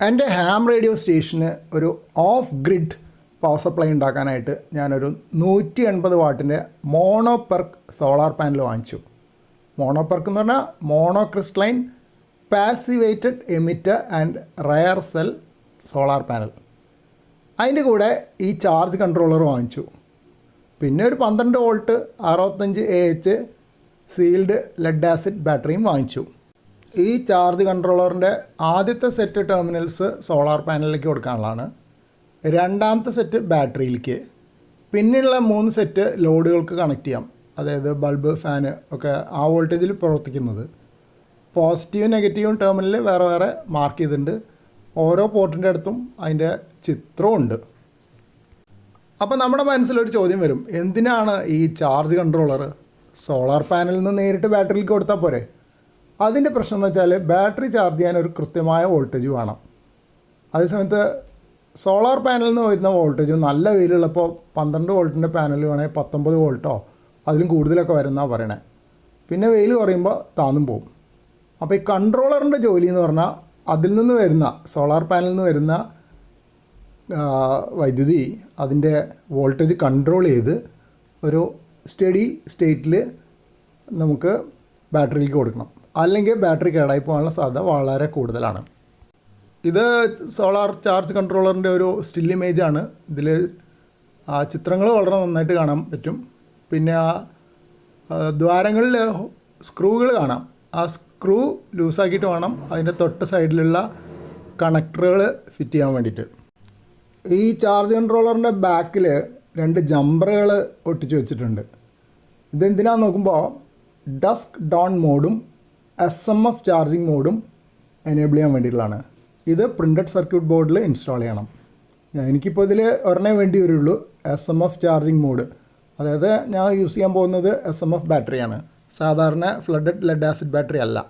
എൻ്റെ Ham radio സ്റ്റേഷന് ഒരു off grid power supply ഉണ്ടാക്കാനായിട്ട് ഞാനൊരു 180 വാട്ടിൻ്റെ മോണോപെർക്ക് സോളാർ പാനൽ വാങ്ങിച്ചു. മോണോപെർക്ക് എന്ന് പറഞ്ഞാൽ monocrystalline passivated emitter and rear cell solar panel. അതിൻ്റെ കൂടെ ഈ ചാർജ് കൺട്രോളർ വാങ്ങിച്ചു. പിന്നെ ഒരു 12 volt 65 AH sealed lead acid ബാറ്ററിയും വാങ്ങിച്ചു. ഈ ചാർജ് കൺട്രോളറിൻ്റെ ആദ്യത്തെ സെറ്റ് ടെർമിനൽസ് സോളാർ പാനലിലേക്ക് കൊടുക്കാനുള്ളതാണ്. രണ്ടാമത്തെ സെറ്റ് ബാറ്ററിയിലേക്ക്, പിന്നെയുള്ള 3 സെറ്റ് ലോഡുകൾക്ക് കണക്ട് ചെയ്യാം. അതായത് ബൾബ്, ഫാന് ഒക്കെ ആ വോൾട്ടേജിൽ പ്രവർത്തിക്കുന്നത്. പോസിറ്റീവും നെഗറ്റീവും ടെർമിനൽ വേറെ വേറെ മാർക്ക് ചെയ്തിട്ടുണ്ട്. ഓരോ പോർട്ടിൻ്റെ അടുത്തും അതിൻ്റെ ചിത്രവും ഉണ്ട്. അപ്പോൾ നമ്മുടെ മനസ്സിലൊരു ചോദ്യം വരും, എന്തിനാണ് ഈ ചാർജ് കൺട്രോളർ? സോളാർ പാനലിൽ നിന്ന് നേരിട്ട് ബാറ്ററിയിലേക്ക് കൊടുത്താൽ പോരെ? അതിൻ്റെ പ്രശ്നം എന്ന് വെച്ചാൽ ബാറ്ററി ചാർജ് ചെയ്യാൻ ഒരു കൃത്യമായ വോൾട്ടേജ് വേണം. അതേസമയത്ത് സോളാർ പാനലിൽ നിന്ന് വരുന്ന വോൾട്ടേജ് നല്ല വെയിലുള്ളപ്പോൾ 12 വോൾട്ടിൻ്റെ പാനൽ വേണമെങ്കിൽ 19 വോൾട്ടോ അതിലും കൂടുതലൊക്കെ വരുന്നതാണ് പറയണേ. പിന്നെ വെയിൽ കുറയുമ്പോൾ താന്നും പോകും. അപ്പോൾ ഈ കൺട്രോളറിൻ്റെ ജോലി എന്ന് പറഞ്ഞാൽ അതിൽ നിന്ന് വരുന്ന സോളാർ പാനലിൽ നിന്ന് വരുന്ന വൈദ്യുതി അതിൻ്റെ വോൾട്ടേജ് കൺട്രോൾ ചെയ്ത് ഒരു സ്റ്റഡി സ്റ്റേറ്റിൽ നമുക്ക് ബാറ്ററിയിലേക്ക് കൊടുക്കണം. അല്ലെങ്കിൽ ബാറ്ററി കേടായി പോകാനുള്ള സാധ്യത വളരെ കൂടുതലാണ്. ഇത് സോളാർ ചാർജ് കൺട്രോളറിൻ്റെ ഒരു സ്റ്റിൽ ഇമേജാണ്. ഇതിൽ ചിത്രങ്ങൾ വളരെ നന്നായിട്ട് കാണാൻ പറ്റും. പിന്നെ ദ്വാരങ്ങളിൽ സ്ക്രൂകൾ കാണാം. ആ സ്ക്രൂ ലൂസാക്കിയിട്ട് വേണം അതിൻ്റെ തൊട്ട് സൈഡിലുള്ള കണക്ടറുകൾ ഫിറ്റ് ചെയ്യാൻ വേണ്ടിയിട്ട്. ഈ ചാർജ് കൺട്രോളറിൻ്റെ ബാക്കിൽ 2 ജമ്പറുകൾ ഒട്ടിച്ച് വെച്ചിട്ടുണ്ട്. ഇതെന്തിനാന്ന് നോക്കുമ്പോൾ ഡസ്ക് ഡോൺ മോഡും SMF ചാർജിങ് മോഡും എനേബിൾ ചെയ്യാൻ വേണ്ടിയിട്ടുള്ളതാണ്. ഇത് പ്രിൻറ്റഡ് സർക്യൂട്ട് ബോർഡിൽ ഇൻസ്റ്റാൾ ചെയ്യണം. എനിക്കിപ്പോൾ ഇതിൽ ഒരെണ്ണേ വേണ്ടി വരുള്ളൂ, SMF ചാർജിങ് മോഡ്. അതായത് ഞാൻ യൂസ് ചെയ്യാൻ പോകുന്നത് SMF ബാറ്ററിയാണ്, സാധാരണ ഫ്ലഡഡ് ലെഡ് ആസിഡ് ബാറ്ററി അല്ല.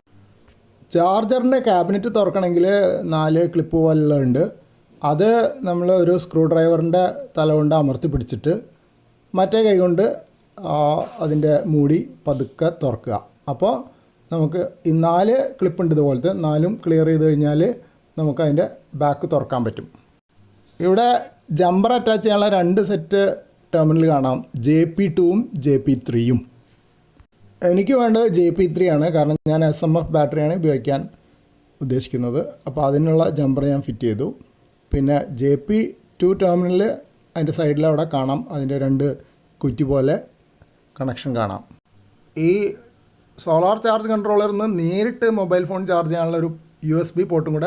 ചാർജറിൻ്റെ ക്യാബിനറ്റ് തുറക്കണമെങ്കിൽ 4 ക്ലിപ്പ് പോലുള്ളതുണ്ട്. അത് നമ്മൾ ഒരു സ്ക്രൂ ഡ്രൈവറിൻ്റെ തല കൊണ്ട് അമർത്തി പിടിച്ചിട്ട് മറ്റേ കൈ കൊണ്ട് അതിൻ്റെ മൂടി പതുക്കെ തുറക്കുക. അപ്പോൾ നമുക്ക് ഈ 4 ക്ലിപ്പുണ്ട് ഇതുപോലത്തെ, 4ഉം ക്ലിയർ ചെയ്ത് കഴിഞ്ഞാൽ നമുക്ക് അതിൻ്റെ ബാക്ക് തുറക്കാൻ പറ്റും. ഇവിടെ ജമ്പർ അറ്റാച്ച് ചെയ്യാനുള്ള 2 സെറ്റ് ടെർമിനൽ കാണാം, JP2ഉം JP3യും. എനിക്ക് വേണ്ടത് JP3 ആണ്, കാരണം ഞാൻ SMF ബാറ്ററിയാണ് ഉപയോഗിക്കാൻ ഉദ്ദേശിക്കുന്നത്. അപ്പോൾ അതിനുള്ള ജമ്പർ ഞാൻ ഫിറ്റ് ചെയ്തു. പിന്നെ JP2 ടെർമിനൽ അതിൻ്റെ സൈഡിൽ അവിടെ കാണാം, അതിൻ്റെ 2 കുറ്റി പോലെ കണക്ഷൻ കാണാം. ഈ സോളാർ ചാർജ് കൺട്രോളറിൽ നിന്ന് നേരിട്ട് മൊബൈൽ ഫോൺ ചാർജ് ചെയ്യാനുള്ള ഒരു USB പോർട്ടും കൂടെ